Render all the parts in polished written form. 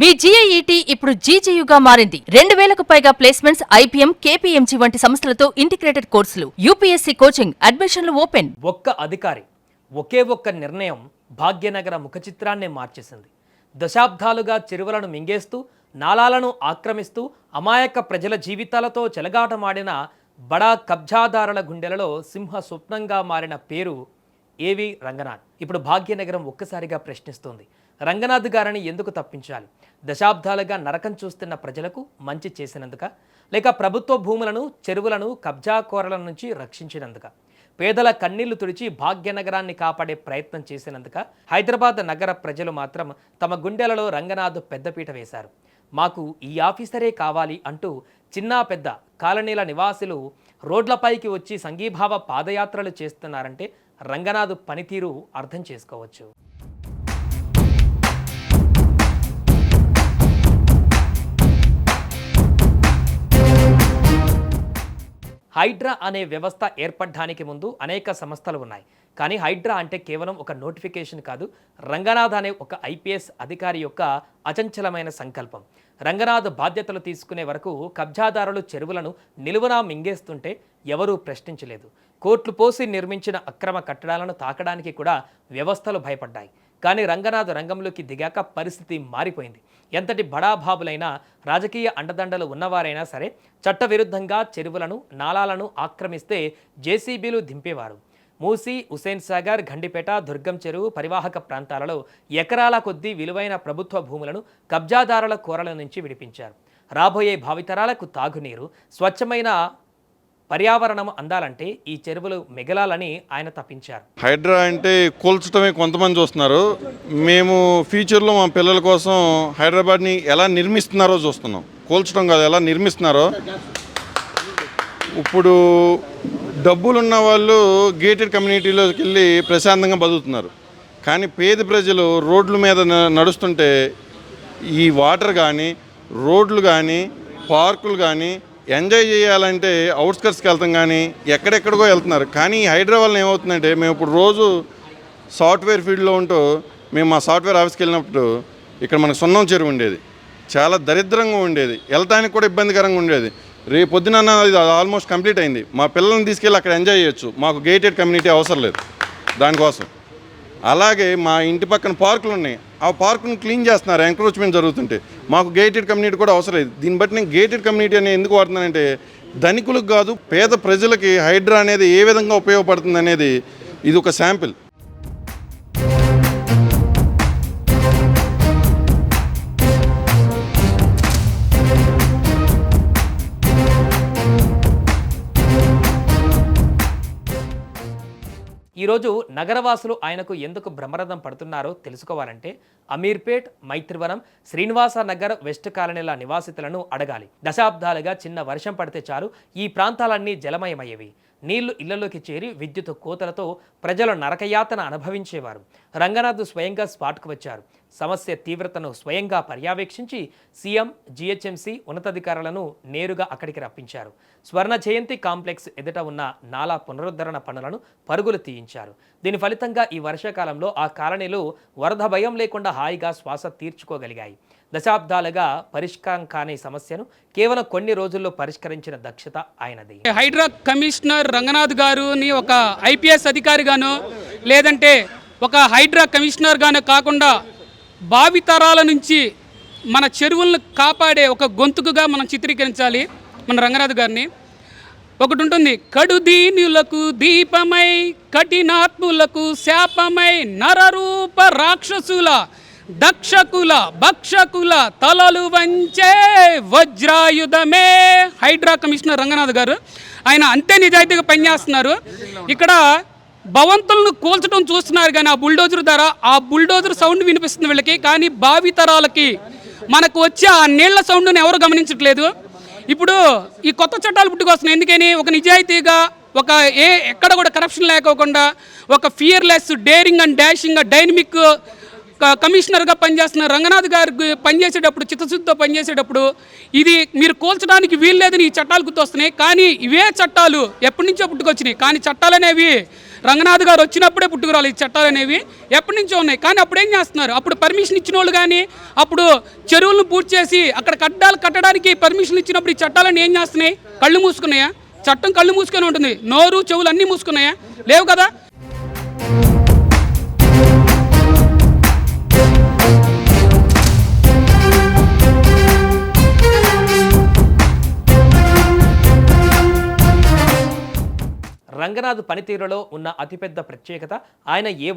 మీ జీఐఈటీ ఇప్పుడు జీజేయుగా మారింది. 2000కు పైగా ప్లేస్మెంట్స్, ఐపీఎం, కేపీఎంజీ వంటి సంస్థలతో ఇంటిగ్రేటెడ్ కోర్సులు, యూపీఎస్సీ కోచింగ్, అడ్మిషన్లు ఓపెన్. ఒక్క అధికారి, ఒకే ఒక్క నిర్ణయం భాగ్యనగర ముఖచిత్రాన్నే మార్చేసింది. దశాబ్దాలుగా చెరువులను మింగేస్తూ, నాలాలను ఆక్రమిస్తూ, అమాయక ప్రజల జీవితాలతో చెలగాటమాడిన బడా కబ్జాదారుల గుండెలలో సింహ స్వప్నంగా మారిన పేరు ఏవి రంగనాథ్. ఇప్పుడు భాగ్యనగరం ఒక్కసారిగా ప్రశ్నిస్తోంది, రంగనాథ్ గారిని ఎందుకు తప్పించాలి? దశాబ్దాలుగా నరకం చూస్తున్న ప్రజలకు మంచి చేసినందుక, లేక ప్రభుత్వ భూములను, చెరువులను కబ్జాకోరల నుంచి రక్షించినందుక, పేదల కన్నీళ్లు తుడిచి భాగ్యనగరాన్ని కాపాడే ప్రయత్నం చేసినందుక? హైదరాబాద్ నగర ప్రజలు మాత్రం తమ గుండెలలో రంగనాథ్ పెద్దపీట వేశారు. మాకు ఈ ఆఫీసరే కావాలి అంటూ చిన్నా పెద్ద కాలనీల నివాసులు రోడ్లపైకి వచ్చి సంఘీభావ పాదయాత్రలు చేస్తున్నారంటే రంగనాథ్ పనితీరు అర్థం చేసుకోవచ్చు. హైడ్రా అనే వ్యవస్థ ఏర్పడడానికి ముందు అనేక సంస్థలు ఉన్నాయి. కానీ హైడ్రా అంటే కేవలం ఒక నోటిఫికేషన్ కాదు, రంగనాథ్ అనే ఒక ఐపీఎస్ అధికారి యొక్క అచంచలమైన సంకల్పం. రంగనాథ్ బాధ్యతలు తీసుకునే వరకు కబ్జాదారులు చెరువులను నిలువునా మింగేస్తుంటే ఎవరూ ప్రశ్నించలేదు. కోట్లు పోసి నిర్మించిన అక్రమ కట్టడాలను తాకడానికి కూడా వ్యవస్థలు భయపడ్డాయి. కానీ రంగనాథ్ రంగంలోకి దిగాక పరిస్థితి మారిపోయింది. ఎంతటి బడాబాబులైనా, రాజకీయ అండదండలు ఉన్నవారైనా సరే చట్టవిరుద్ధంగా చెరువులను, నాలాలను ఆక్రమిస్తే జేసీబీలు దింపేవారు. మూసీ, హుసేన్ సాగర్, గండిపేట, దుర్గం చెరువు పరివాహక ప్రాంతాలలో ఎకరాల కొద్దీ విలువైన ప్రభుత్వ భూములను కబ్జాదారుల కోరల నుంచి విడిపించారు. రాబోయే భావితరాలకు తాగునీరు, స్వచ్ఛమైన పర్యావరణం అందాలంటే ఈ చెరువులు మిగలాలని ఆయన తప్పించారు. హైడ్రా అంటే కూల్చడమే కొంతమంది చూస్తున్నారు. మేము ఫ్యూచర్లో మా పిల్లల కోసం హైదరాబాద్ని ఎలా నిర్మిస్తున్నారో చూస్తున్నాం. కూల్చడం కాదు, ఎలా నిర్మిస్తున్నారో. ఇప్పుడు డబ్బులున్న వాళ్ళు గేటెడ్ కమ్యూనిటీలోకి వెళ్ళి ప్రశాంతంగా బతుకుతున్నారు. కానీ పేద ప్రజలు రోడ్ల మీద నడుస్తుంటే ఈ వాటర్ కానీ, రోడ్లు కానీ, పార్కులు కానీ ఎంజాయ్ చేయాలంటే అవుట్స్కట్స్కి వెళ్తాం, కానీ ఎక్కడెక్కడికో వెళ్తున్నారు. కానీ హైదరాబాద్లో ఏమవుతుందంటే, మేము ఇప్పుడు రోజు సాఫ్ట్వేర్ ఫీల్డ్లో ఉంటూ మేము మా సాఫ్ట్వేర్ ఆఫీస్కి వెళ్ళినప్పుడు ఇక్కడ మనకు సున్నం చెరువు ఉండేది, చాలా దరిద్రంగా ఉండేది, వెళ్ళటానికి కూడా ఇబ్బందికరంగా ఉండేది. రేపు పొద్దున అది ఆల్మోస్ట్ కంప్లీట్ అయింది. మా పిల్లల్ని తీసుకెళ్ళి అక్కడ ఎంజాయ్ చేయొచ్చు. మాకు గేటెడ్ కమ్యూనిటీ అవసరం లేదు దానికోసం. అలాగే మా ఇంటి పక్కన పార్కులు ఉన్నాయి, ఆ పార్కును క్లీన్ చేస్తున్నారు ఎంక్రోచ్మెంట్ జరుగుతుంటే. మాకు గేటెడ్ కమ్యూనిటీ కూడా అవసరం లేదు. దీన్ని బట్టి నేను గేటెడ్ కమ్యూనిటీ అనేది ఎందుకు వాడుతున్నానంటే, ధనికులకు కాదు పేద ప్రజలకి హైడ్రా అనేది ఏ విధంగా ఉపయోగపడుతుంది అనేది ఇది ఒక శాంపిల్. ఈరోజు నగరవాసులు ఆయనకు ఎందుకు బ్రహ్మరథం పడుతున్నారో తెలుసుకోవాలంటే అమీర్పేట్, మైత్రివనం, శ్రీనివాస నగర్, వెస్ట్ కాలనీల నివాసితులను అడగాలి. దశాబ్దాలుగా చిన్న వర్షం పడితే చాలు ఈ ప్రాంతాలన్నీ జలమయమయ్యేవి. నీళ్లు ఇళ్లలోకి చేరి విద్యుత్ కోతలతో ప్రజలు నరకయాతన అనుభవించేవారు. రంగనాథ్ స్వయంగా స్పాట్కు వచ్చారు. సమస్య తీవ్రతను స్వయంగా పర్యవేక్షించి సీఎం, జీహెచ్ఎంసీ ఉన్నతాధికారులను నేరుగా అక్కడికి రప్పించారు. స్వర్ణ జయంతి కాంప్లెక్స్ ఎదుట ఉన్న నాలా పునరుద్ధరణ పనులను పరుగులు తీయించారు. దీని ఫలితంగా ఈ వర్షాకాలంలో ఆ కాలనీలు వరద భయం లేకుండా హాయిగా శ్వాస తీర్చుకోగలిగాయి. దశాబ్దాలుగా పరిష్కారం కాని సమస్యను కేవలం కొన్ని రోజుల్లో పరిష్కరించిన దక్షత ఆయనది. హైడ్రా కమిషనర్ రంగనాథ్ గారుని ఒక ఐపీఎస్ అధికారిగాను, లేదంటే ఒక హైడ్రా కమిషనర్ గాను కాకుండా భావితరాల నుంచి మన చెరువులను కాపాడే ఒక గొంతుకుగా మనం చిత్రీకరించాలి మన రంగనాథ్ గారిని. ఒకటి ఉంటుంది, కడుదీనులకు దీపమై, కఠినాత్ములకు శాపమై, నరరూప రాక్షసుల దక్షకుల భక్షకుల తలలు వంచే వజ్రాయుధమే హైడ్రా కమిషనర్ రంగనాథ్ గారు. ఆయన అంతే నిజాయితీగా పనిచేస్తున్నారు. ఇక్కడ భవంతులను కూల్చడం చూస్తున్నారు, కానీ ఆ బుల్డోజర్ ద్వారా ఆ బుల్డోజర్ సౌండ్ వినిపిస్తుంది వీళ్ళకి. కానీ భావితరాలకి మనకు వచ్చే ఆ నీళ్ల సౌండ్ని ఎవరు గమనించట్లేదు. ఇప్పుడు ఈ కొత్త చట్టాలు పుట్టుకొస్తున్నాయి. ఎందుకని? ఒక నిజాయితీగా, ఒక ఎక్కడ కూడా కరప్షన్ లేకోకుండా, ఒక fearless, daring and dashing, dynamic కమిషనర్గా పనిచేస్తున్న రంగనాథ్ గారు పనిచేసేటప్పుడు, చిత్తశుద్ధితో పనిచేసేటప్పుడు ఇది మీరు కూల్చడానికి వీల్లేదని ఈ చట్టాలు గుర్తొస్తున్నాయి. కానీ ఇవే చట్టాలు ఎప్పటి నుంచో పుట్టుకొచ్చినాయి. కానీ చట్టాలు అనేవి రంగనాథ్ గారు వచ్చినప్పుడే పుట్టుకురాలి ఈ చట్టాలు అనేవి ఎప్పటి నుంచో ఉన్నాయి. కానీ అప్పుడు ఏం చేస్తున్నారు, అప్పుడు పర్మిషన్ ఇచ్చిన వాళ్ళు కానీ అప్పుడు చెరువులను పూర్తి చేసి అక్కడ కట్టాలు కట్టడానికి పర్మిషన్ ఇచ్చినప్పుడు ఈ చట్టాలన్నీ ఏం చేస్తున్నాయి, కళ్ళు మూసుకున్నాయా? చట్టం కళ్ళు మూసుకొని ఉంటుంది, నోరు చెవులు అన్నీ మూసుకున్నాయా? లేవు కదా. రంగనాథ్ పనితీరులో ఉన్న అతిపెద్ద ప్రత్యేకత ఆయన ఏ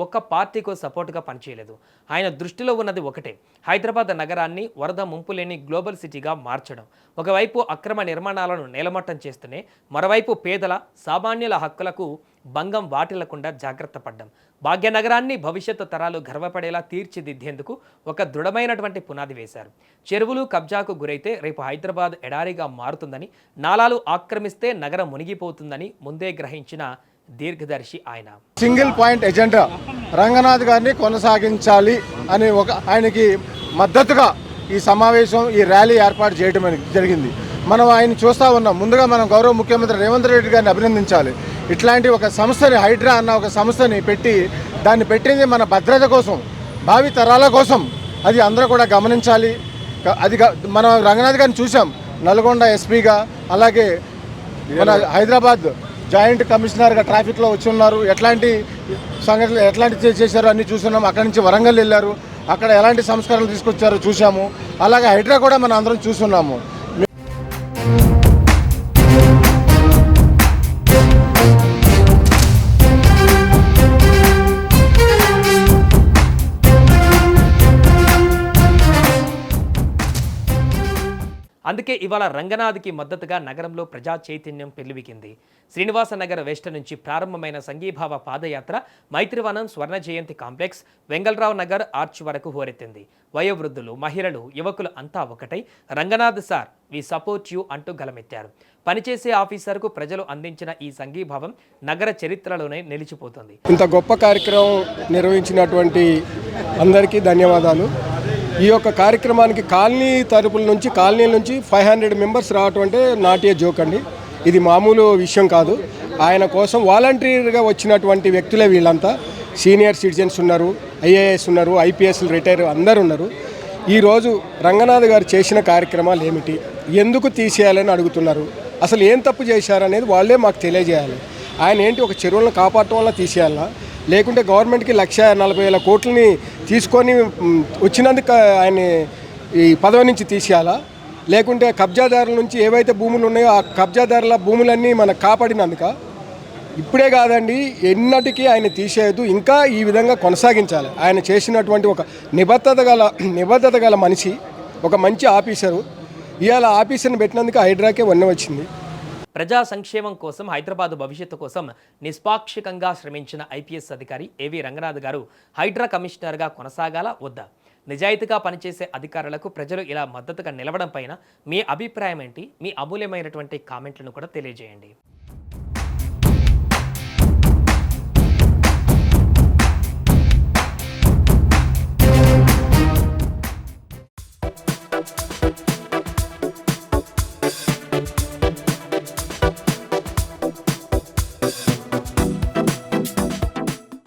ఒక్క పార్టీకో సపోర్టుగా పనిచేయలేదు. ఆయన దృష్టిలో ఉన్నది ఒకటే, హైదరాబాద్ నగరాన్ని వరద ముంపు లేని గ్లోబల్ సిటీగా మార్చడం. ఒకవైపు అక్రమ నిర్మాణాలను నేలమట్టం చేస్తూనే మరోవైపు పేదల సామాన్యుల హక్కులకు భంగం వాటిల్లకుండా జాగ్రత్త పడ్డం. భాగ్యనగరాన్ని భవిష్యత్తు తరాలు గర్వపడేలా తీర్చిదిద్దేందుకు ఒక దృఢమైనటువంటి పునాది వేశారు. చెరువులు కబ్జాకు గురైతే రేపు హైదరాబాద్ ఎడారిగా మారుతుందని, నాలాలు ఆక్రమిస్తే నగరం మునిగిపోతుందని ముందే గ్రహించిన దీర్ఘదర్శి ఆయన. సింగిల్ పాయింట్ ఎజెండా రంగనాథ్ గారిని కొనసాగించాలి అని ఆయనకి మద్దతుగా ఈ సమావేశం, ఈ ర్యాలీ ఏర్పాటు చేయడం జరిగింది. మనం ఆయన చూస్తూ ఉన్నాం. ముందుగా మనం గౌరవ ముఖ్యమంత్రి రేవంత్ రెడ్డి గారిని అభినందించాలి. ఇట్లాంటి ఒక సంస్థని, హైడ్రా అన్న ఒక సంస్థని పెట్టి దాన్ని పెట్టింది మన భద్రత కోసం, భావి తరాల కోసం. అది అందరూ కూడా గమనించాలి. అది మనం రంగనాథ్ గారిని చూసాం నల్గొండ ఎస్పీగా, అలాగే మన హైదరాబాద్ జాయింట్ కమిషనర్గా ట్రాఫిక్లో వచ్చి ఉన్నారు. ఎట్లాంటి సంఘటనలు ఎట్లాంటి చేశారో అన్నీ చూస్తున్నాం. అక్కడి నుంచి వరంగల్ వెళ్ళారు, అక్కడ ఎలాంటి సంస్కరణలు తీసుకొచ్చారో చూసాము. అలాగే హైడ్రా కూడా మనం అందరం చూస్తున్నాము. అందుకే ఇవాళ రంగనాథ్కి మద్దతుగా నగరంలో ప్రజా చైతన్యం పెళ్లివికింది. శ్రీనివాసనగర్ వెస్ట్ నుంచి ప్రారంభమైన సంఘీభావ పాదయాత్ర మైత్రివనం, స్వర్ణ జయంతి కాంప్లెక్స్, వెంగళరావు నగర్ ఆర్చ్ వరకు హోరెత్తింది. వయోవృద్ధులు, మహిళలు, యువకులు అంతా ఒకటై Ranganath sir we support you అంటూ గలమెత్తారు. పనిచేసే ఆఫీసర్కు ప్రజలు అందించిన ఈ సంఘీభావం నగర చరిత్రలోనే నిలిచిపోతుంది. ఇంత గొప్ప కార్యక్రమం నిర్వహించినటువంటి అందరికీ ధన్యవాదాలు. ఈ యొక్క కార్యక్రమానికి కాలనీల నుంచి 500 మెంబర్స్ రావటం అంటే నాటే జోక్ అండి. ఇది మామూలు విషయం కాదు. ఆయన కోసం వాలంటీర్గా వచ్చినటువంటి వ్యక్తులే వీళ్ళంతా. సీనియర్ సిటిజన్స్ ఉన్నారు, ఐఏఎస్ ఉన్నారు, ఐపీఎస్ రిటైర్ అందరు ఉన్నారు. ఈరోజు రంగనాథ్ గారు చేసిన కార్యక్రమాలు ఏమిటి, ఎందుకు తీసేయాలని అడుగుతున్నారు, అసలు ఏం తప్పు చేశారనేది వాళ్ళే మాకు తెలియజేయాలి. ఆయన ఏంటి ఒక చెరువులను కాపాడటం వల్ల తీసేయాలా, లేకుంటే గవర్నమెంట్కి 1,40,000 కోట్లని తీసుకొని వచ్చినందుకు ఆయన ఈ పదవి నుంచి తీసేయాలా, లేకుంటే కబ్జాదారుల నుంచి ఏవైతే భూములు ఉన్నాయో ఆ కబ్జాదారుల భూములన్నీ మనకు కాపాడినందుక. ఇప్పుడే కాదండి, ఎన్నటికీ ఆయన తీసేయద్దు, ఇంకా ఈ విధంగా కొనసాగించాలి. ఆయన చేసినటువంటి ఒక నిబద్ధత గల మనిషి, ఒక మంచి ఆఫీసరు. ఇవాళ ఆఫీసర్ని పెట్టినందుకు హైడ్రాకే వన్నె వచ్చింది. ప్రజా సంక్షేమం కోసం, హైదరాబాద్ భవిష్యత్తు కోసం నిష్పాక్షికంగా శ్రమించిన ఐపీఎస్ అధికారి ఏవి రంగనాథ్ గారు హైడ్రా కమిషనర్గా కొనసాగాలా వద్దా? నిజాయితీగా పనిచేసే అధికారులకు ప్రజలు ఇలా మద్దతుగా నిలవడం పైన మీ అభిప్రాయం ఏంటి? మీ అమూల్యమైనటువంటి కామెంట్లను కూడా తెలియజేయండి.